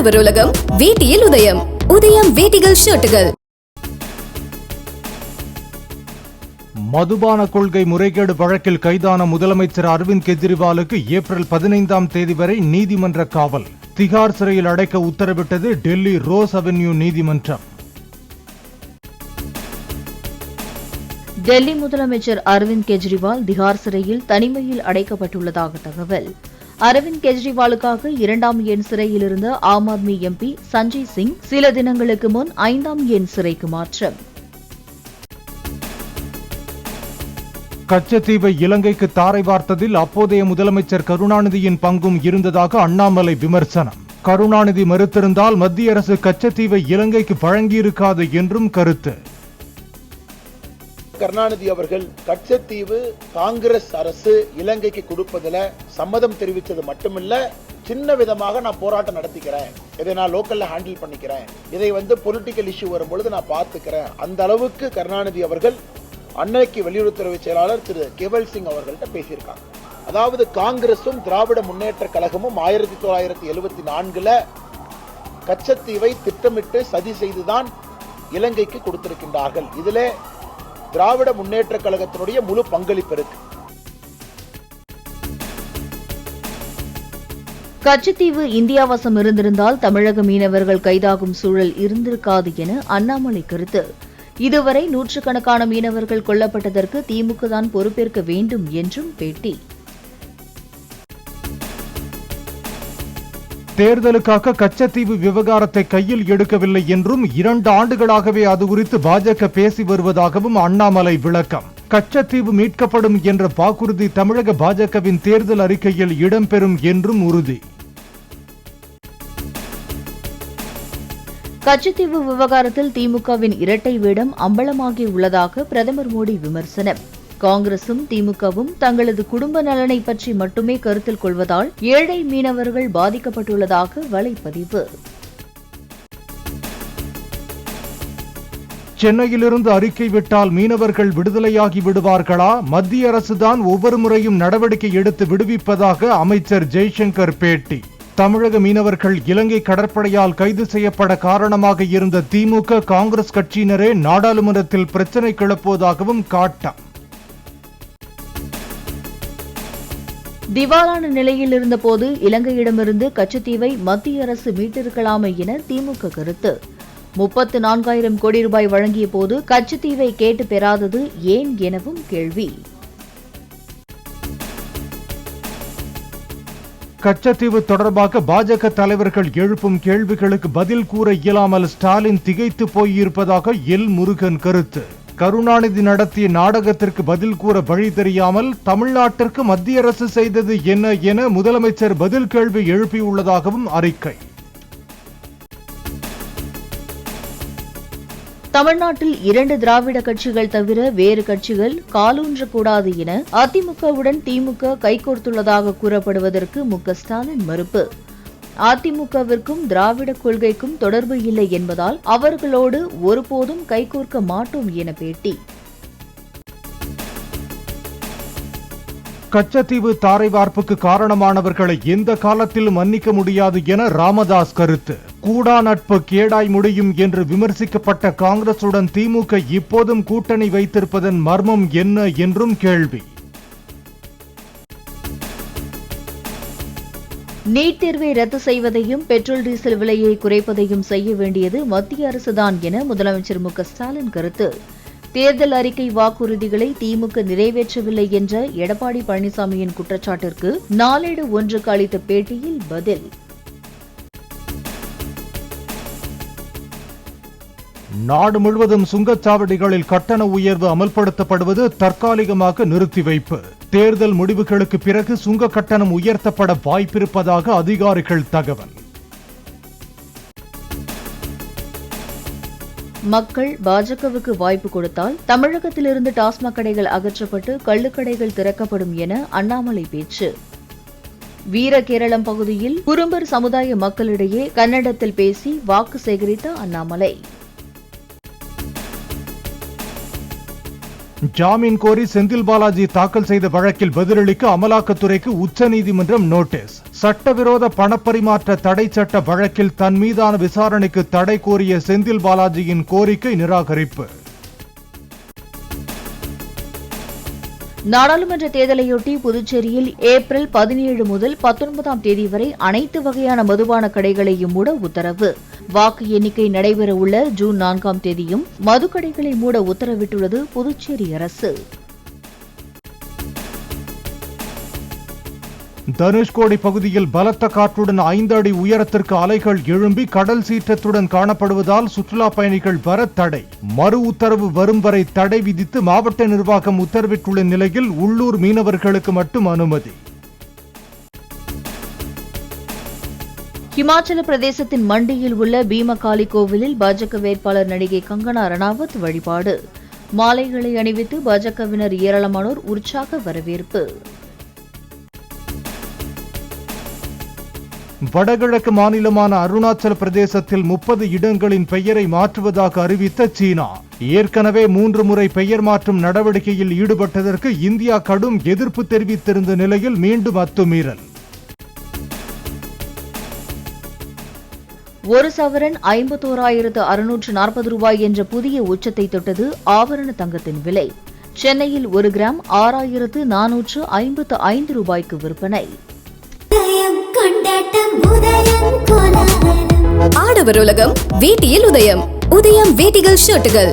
உழவர் உலகம் வேட்டியில் உதயம். உதயம் வேட்டிகள் ஷர்ட்டுகள். மதுபான கொள்கை முறைகேடு வழக்கில் கைதான முதலமைச்சர் அரவிந்த் கெஜ்ரிவாலுக்கு ஏப்ரல் 15 வரை நீதிமன்ற காவல். திகார் சிறையில் அடைக்க உத்தரவிட்டது டெல்லி ரோஸ் அவென்யூ நீதிமன்றம். டெல்லி முதலமைச்சர் அரவிந்த் கெஜ்ரிவால் திகார் சிறையில் தனிமையில் அடைக்கப்பட்டுள்ளதாக தகவல். அரவிந்த் கெஜ்ரிவாலுக்காக 2ஆம் எண் சிறையில் இருந்த ஆம் ஆத்மி எம்பி சஞ்சய் சிங் சில தினங்களுக்கு முன் 5ஆம் எண் சிறைக்கு மாற்றம். கச்சத்தீவை இலங்கைக்கு தாரை வார்த்ததில் அப்போதைய முதலமைச்சர் கருணாநிதியின் பங்கும் இருந்ததாக அண்ணாமலை விமர்சனம். கருணாநிதி மறுத்திருந்தால் மத்திய அரசு கச்சத்தீவை இலங்கைக்கு வழங்கியிருக்காது என்றும் கருத்து. கருணாநிதி அவர்கள் கச்சத்தீவு காங்கிரஸ் அரசு இலங்கைக்கு கொடுப்பதில் சம்மதம் தெரிவித்தது மட்டுமில்ல, சின்ன விதமாக நான் போராட்டம் நடத்திக்கிறேன், இதை நான் லோக்கல்ல ஹேண்டில் பண்ணிக்கிறேன், இதை பொலிட்டிக்கல் இஷ்யூ வரும்பொழுது நான் பார்த்துக்கிறேன், அந்த அளவுக்கு கருணாநிதி அவர்கள் அன்னைக்கு வெளியுறவுத்துறை செயலாளர் திரு கேவல் சிங் அவர்கள்ட்ட பேசியிருக்காங்க. அதாவது காங்கிரசும் திராவிட முன்னேற்ற கழகமும் 1974 கச்சத்தீவை திட்டமிட்டு சதி செய்துதான் இலங்கைக்கு கொடுத்திருக்கின்றார்கள். இதிலே திராவிட முன்னேற்ற கழகத்தினுடைய முழு பங்களிப்பு இருக்கு. கச்சத்தீவு இந்தியா வசம் இருந்திருந்தால் தமிழக மீனவர்கள் கைதாகும் சூழல் இருந்திருக்காது என அண்ணாமலை கருத்து. இதுவரை நூற்றுக்கணக்கான மீனவர்கள் கொல்லப்பட்டதற்கு திமுக தான் பொறுப்பேற்க வேண்டும் என்றும் பேட்டி. தேர்தலுக்காக கச்சத்தீவு விவகாரத்தை கையில் எடுக்கவில்லை என்றும் 2 ஆண்டுகளாகவே அது குறித்து பாஜக பேசி வருவதாகவும் அண்ணாமலை விளக்கம். கச்சத்தீவு மீட்கப்படும் என்ற வாக்குறுதி தமிழக பாஜகவின் தேர்தல் அறிக்கையில் இடம்பெறும் என்றும் உறுதி. கச்சத்தீவு விவகாரத்தில் திமுகவின் இரட்டை வேடம் அம்பலமாகி உள்ளதாக பிரதமர் மோடி விமர்சனம். காங்கிரசும் திமுகவும் தங்களது குடும்ப நலனை பற்றி மட்டுமே கருத்தில் கொள்வதால் ஏழை மீனவர்கள் பாதிக்கப்பட்டுள்ளதாக வலைப்பதிவு. சென்னையிலிருந்து அறிக்கை விட்டால் மீனவர்கள் விடுதலையாகி விடுவார்களா? மத்திய அரசுதான் ஒவ்வொரு முறையும் நடவடிக்கை எடுத்து விடுவிப்பதாக அமைச்சர் ஜெய்சங்கர் பேட்டி. தமிழக மீனவர்கள் இலங்கை கடற்படையால் கைது செய்யப்பட காரணமாக இருந்த திமுக காங்கிரஸ் கட்சியினரே நாடாளுமன்றத்தில் பிரச்சினை கிளப்புவதாகவும் காட்டம். திவாலான நிலையில் இருந்தபோது இலங்கையிடமிருந்து கச்சத்தீவை மத்திய அரசு மீட்டிருக்கலாமே என திமுக கருத்து. 34,000 கோடி ரூபாய் வழங்கிய போது கச்சத்தீவை கேட்டு பெறாதது ஏன் எனவும் கேள்வி. கச்சத்தீவு தொடர்பாக பாஜக தலைவர்கள் எழுப்பும் கேள்விகளுக்கு பதில் கூற இயலாமல் ஸ்டாலின் திகைத்து போயிருப்பதாக எல் முருகன் கருத்து. கருணாநிதி நடத்திய நாடகத்திற்கு பதில் கூற வழி தெரியாமல் தமிழ்நாட்டிற்கு மத்திய அரசு செய்தது என்ன என முதலமைச்சர் பதில் கேள்வி எழுப்பியுள்ளதாகவும் அறிக்கை. தமிழ்நாட்டில் 2 திராவிட கட்சிகள் தவிர வேறு கட்சிகள் காலூன்றக்கூடாது என அதிமுகவுடன் திமுக கைகோர்த்துள்ளதாக கூறப்படுவதற்கு மு.க. ஸ்டாலின் மறுப்பு. அதிமுகவிற்கும் திராவிட கொள்கைக்கும் தொடர்பு இல்லை என்பதால் அவர்களோடு ஒருபோதும் கைகோர்க்க மாட்டோம் என பேட்டி. கச்சத்தீவு தாரை வார்ப்புக்கு காரணமானவர்களை எந்த காலத்திலும் மன்னிக்க முடியாது என ராமதாஸ் கருத்து. கூடா நட்பு கேடாய் முடியும் என்று விமர்சிக்கப்பட்ட காங்கிரசுடன் திமுக இப்போதும் கூட்டணி வைத்திருப்பதன் மர்மம் என்ன என்றும் கேள்வி. நீட் தேர்வை ரத்து செய்வதையும் பெட்ரோல் டீசல் விலையை குறைப்பதையும் செய்ய வேண்டியது மத்திய அரசுதான் என முதலமைச்சர் மு.க. ஸ்டாலின் கருத்து. தேர்தல் அறிக்கை வாக்குறுதிகளை திமுக நிறைவேற்றவில்லை என்ற எடப்பாடி பழனிசாமியின் குற்றச்சாட்டிற்கு நாளேடு ஒன்றுக்கு அளித்த பேட்டியில் பதில். நாடு முழுவதும் சுங்கச்சாவடிகளில் கட்டண உயர்வு அமல்படுத்தப்படுவது தற்காலிகமாக நிறுத்தி வைப்பு. தேர்தல் முடிவுகளுக்கு பிறகு சுங்க கட்டணம் உயர்த்தப்பட வாய்ப்பிருப்பதாக அதிகாரிகள் தகவல். மக்கள் பாஜகவுக்கு வாய்ப்பு கொடுத்தால் தமிழகத்திலிருந்து டாஸ்மாக் கடைகள் அகற்றப்பட்டு கள்ளுக்கடைகள் திறக்கப்படும் என அண்ணாமலை பேச்சு. வீரகேரளம் பகுதியில் குறும்பர் சமுதாய மக்களிடையே கன்னடத்தில் பேசி வாக்கு சேகரித்த அண்ணாமலை. ஜாமீன் கோரி செந்தில் பாலாஜி தாக்கல் செய்த வழக்கில் பதிலளிக்க அமலாக்கத்துறைக்கு உச்சநீதிமன்றம் நோட்டீஸ். சட்டவிரோத பணப்பரிமாற்ற தடை சட்ட வழக்கில் தன் மீதான விசாரணைக்கு தடை கோரிய செந்தில் பாலாஜியின் கோரிக்கை நிராகரிப்பு. நாடாளுமன்ற தேர்தலையொட்டி புதுச்சேரியில் ஏப்ரல் 17 முதல் 19ஆம் தேதி வரை அனைத்து வகையான மதுபான கடைகளையும் மூட உத்தரவு. வாக்கு எண்ணிக்கை நடைபெறவுள்ள ஜூன் 4ஆம் தேதியும் மதுக்கடைகளை மூட உத்தரவிட்டுள்ளது புதுச்சேரி அரசு. தனுஷ்கோடி பகுதியில் பலத்த காற்றுடன் 5 அடி உயரத்திற்கு அலைகள் எழும்பி கடல் சீற்றத்துடன் காணப்படுவதால் சுற்றுலா பயணிகள் வர தடை. மறு உத்தரவு வரும் வரை தடை விதித்து மாவட்ட நிர்வாகம் உத்தரவிட்டுள்ள நிலையில் உள்ளூர் மீனவர்களுக்கு மட்டும் அனுமதி. ஹிமாச்சல பிரதேசத்தின் மண்டியில் உள்ள பீமகாலி கோவிலில் பாஜக வேட்பாளர் நடிகை கங்கனா ரணாவத் வழிபாடு. மாலைகளை அணிவித்து பாஜகவினர் ஏராளமானோர் உற்சாக வரவேற்பு. வடகிழக்கு மாநிலமான அருணாச்சல பிரதேசத்தில் 30 இடங்களின் பெயரை மாற்றுவதாக அறிவித்த சீனா ஏற்கனவே 3 முறை பெயர் மாற்றும் நடவடிக்கையில் ஈடுபட்டதற்கு இந்தியா கடும் எதிர்ப்பு தெரிவித்திருந்த நிலையில் மீண்டும் அத்துமீறல். ஒரு சவரன் 51,640 ரூபாய் என்ற புதிய உச்சத்தை தொட்டது ஆபரண தங்கத்தின் விலை. சென்னையில் 1 கிராம் 6,455 ரூபாய்க்கு விற்பனை. ஆடவர் உலகம் வேட்டியில் உதயம். உதயம் வேட்டிகள் ஷர்ட்டுகள்.